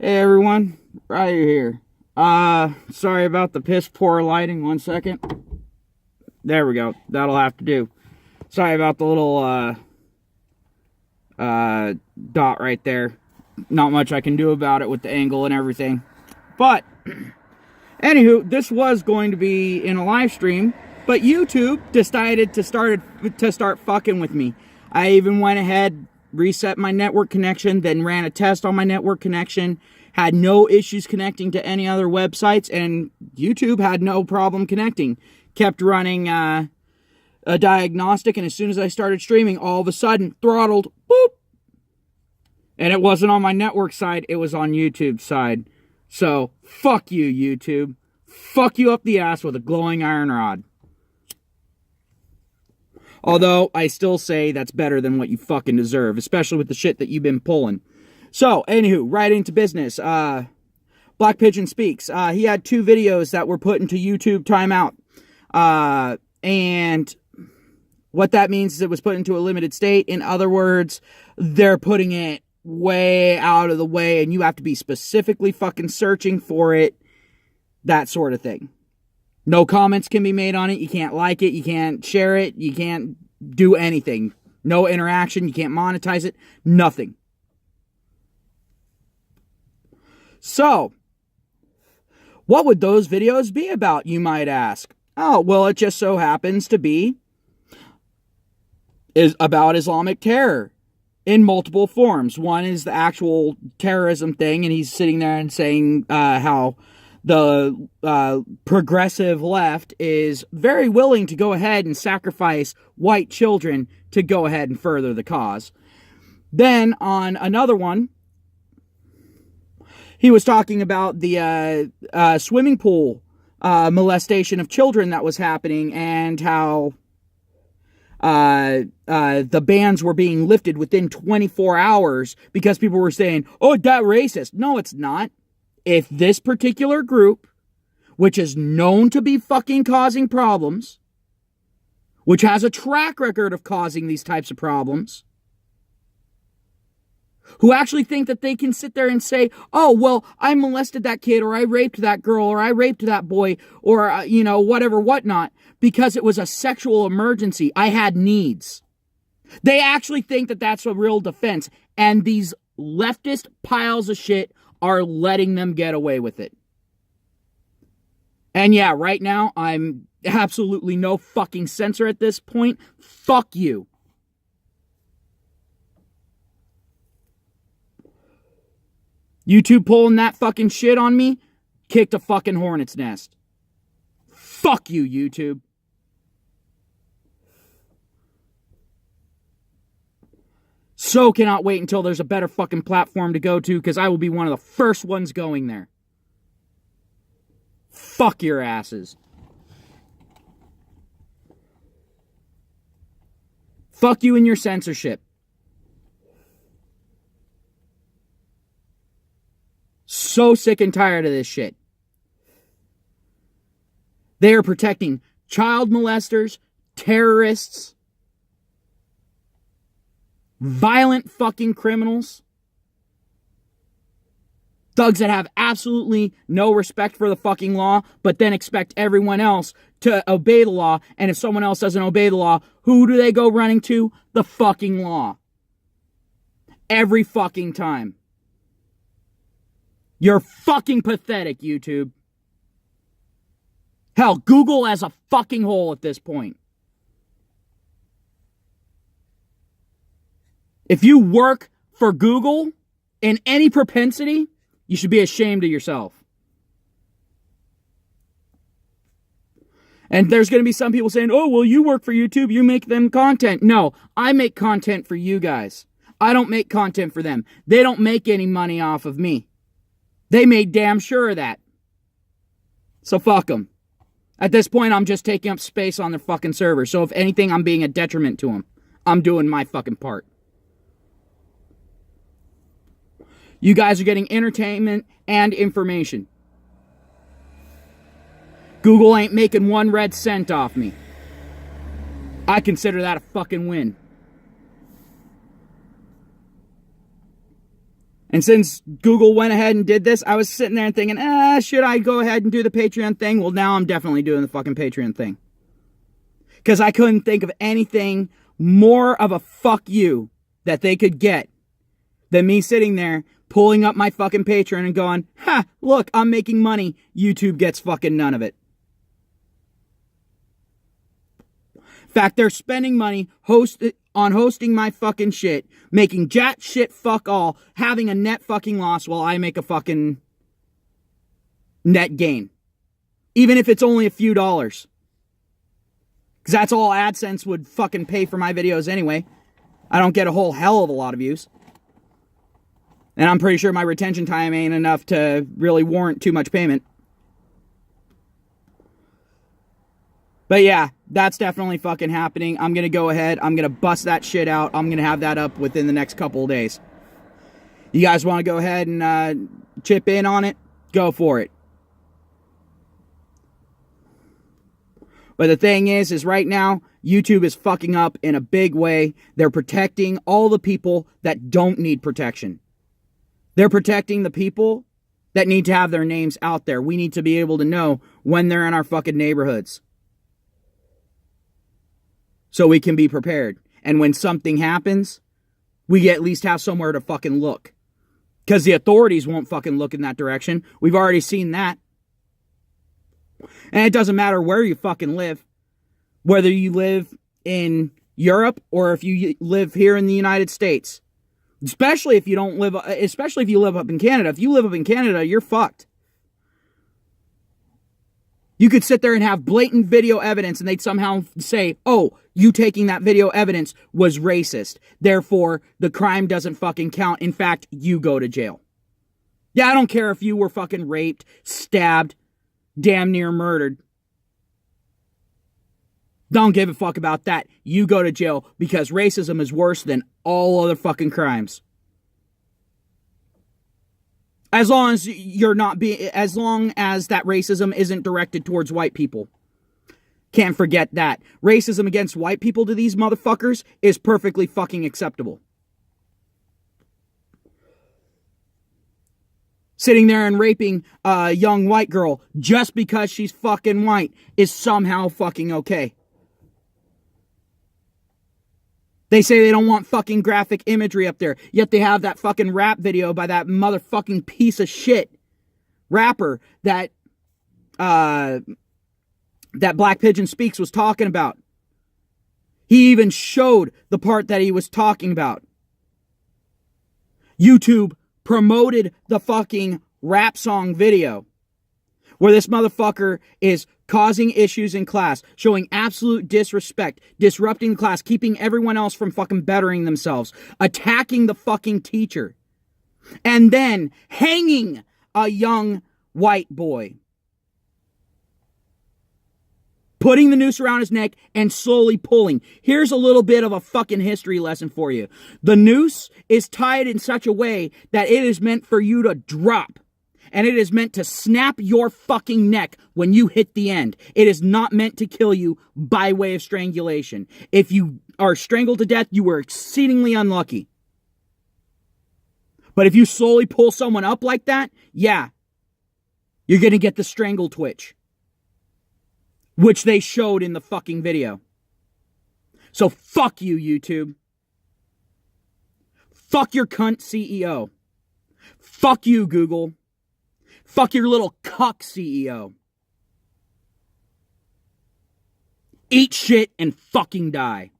Hey everyone, right here. Sorry about the piss poor lighting. 1 second. There we go. That'll have to do. Sorry about the little dot right there. Not much I can do about it with the angle and everything. But anywho, this was going to be in a live stream, but YouTube decided to start fucking with me. I even went ahead, reset my network connection, then ran a test on my network connection, had no issues connecting to any other websites, and YouTube had no problem connecting. Kept running a diagnostic, and as soon as I started streaming, all of a sudden, throttled, boop! And it wasn't on my network side, it was on YouTube's side. So, fuck you, YouTube. Fuck you up the ass with a glowing iron rod. Although, I still say that's better than what you fucking deserve, especially with the shit that you've been pulling. So, anywho, right into business. Black Pigeon Speaks. He had 2 videos that were put into YouTube timeout. And what that means is it was put into a limited state. In other words, they're putting it way out of the way, and you have to be specifically fucking searching for it. That sort of thing. No comments can be made on it. You can't like it. You can't share it. You can't do anything. No interaction. You can't monetize it. Nothing. So, what would those videos be about, you might ask? Oh, well, it just so happens to be about Islamic terror in multiple forms. One is the actual terrorism thing, and he's sitting there and saying how the progressive left is very willing to go ahead and sacrifice white children to go ahead and further the cause. Then, on another one, he was talking about the swimming pool molestation of children that was happening, and how the bans were being lifted within 24 hours because people were saying, oh, that racist. No, it's not. If this particular group, which is known to be fucking causing problems, which has a track record of causing these types of problems, who actually think that they can sit there and say, oh, well, I molested that kid, or I raped that girl, or I raped that boy, or, whatever, whatnot, because it was a sexual emergency. I had needs. They actually think that that's a real defense, and these leftist piles of shit are letting them get away with it. And yeah, right now, I'm absolutely no fucking censor at this point. Fuck you. YouTube pulling that fucking shit on me, kicked a fucking hornet's nest. Fuck you, YouTube. So cannot wait until there's a better fucking platform to go to, because I will be one of the first ones going there. Fuck your asses. Fuck you and your censorship. So sick and tired of this shit. They are protecting child molesters, terrorists, violent fucking criminals, thugs that have absolutely no respect for the fucking law, but then expect everyone else to obey the law, and if someone else doesn't obey the law, who do they go running to? The fucking law. Every fucking time. You're fucking pathetic, YouTube. Hell, Google as a fucking whole at this point. If you work for Google in any propensity, you should be ashamed of yourself. And there's going to be some people saying, oh, well, you work for YouTube, you make them content. No, I make content for you guys. I don't make content for them. They don't make any money off of me. They made damn sure of that. So fuck them. At this point, I'm just taking up space on their fucking server. So if anything, I'm being a detriment to them. I'm doing my fucking part. You guys are getting entertainment and information. Google ain't making 1 red cent off me. I consider that a fucking win. And since Google went ahead and did this, I was sitting there and thinking, should I go ahead and do the Patreon thing? Well, now I'm definitely doing the fucking Patreon thing. Because I couldn't think of anything more of a fuck you that they could get than me sitting there pulling up my fucking Patreon and going, ha, look, I'm making money. YouTube gets fucking none of it. In fact, they're spending money on hosting my fucking shit, making jack shit fuck all, having a net fucking loss while I make a fucking net gain. Even if it's only a few dollars. Because that's all AdSense would fucking pay for my videos anyway. I don't get a whole hell of a lot of views. And I'm pretty sure my retention time ain't enough to really warrant too much payment. But yeah, that's definitely fucking happening. I'm going to go ahead. I'm going to bust that shit out. I'm going to have that up within the next couple of days. You guys want to go ahead and chip in on it? Go for it. But the thing is right now, YouTube is fucking up in a big way. They're protecting all the people that don't need protection. They're protecting the people that need to have their names out there. We need to be able to know when they're in our fucking neighborhoods. So we can be prepared. And when something happens, we at least have somewhere to fucking look. Because the authorities won't fucking look in that direction. We've already seen that. And it doesn't matter where you fucking live. Whether you live in Europe or if you live here in the United States. Especially if you live up in Canada. If you live up in Canada, you're fucked. You could sit there and have blatant video evidence and they'd somehow say, oh, you taking that video evidence was racist. Therefore, the crime doesn't fucking count. In fact, you go to jail. Yeah, I don't care if you were fucking raped, stabbed, damn near murdered. Don't give a fuck about that. You go to jail because racism is worse than all other fucking crimes. As long as that racism isn't directed towards white people. Can't forget that. Racism against white people to these motherfuckers is perfectly fucking acceptable. Sitting there and raping a young white girl just because she's fucking white is somehow fucking okay. They say they don't want fucking graphic imagery up there. Yet they have that fucking rap video by that motherfucking piece of shit rapper that Black Pigeon Speaks was talking about. He even showed the part that he was talking about. YouTube promoted the fucking rap song video where this motherfucker is causing issues in class, showing absolute disrespect, disrupting the class, keeping everyone else from fucking bettering themselves, attacking the fucking teacher, and then hanging a young white boy. Putting the noose around his neck and slowly pulling. Here's a little bit of a fucking history lesson for you. The noose is tied in such a way that it is meant for you to drop. And it is meant to snap your fucking neck when you hit the end. It is not meant to kill you by way of strangulation. If you are strangled to death, you were exceedingly unlucky. But if you slowly pull someone up like that, yeah, you're going to get the strangle twitch. Which they showed in the fucking video. So fuck you, YouTube. Fuck your cunt CEO. Fuck you, Google. Fuck your little cuck CEO. Eat shit and fucking die.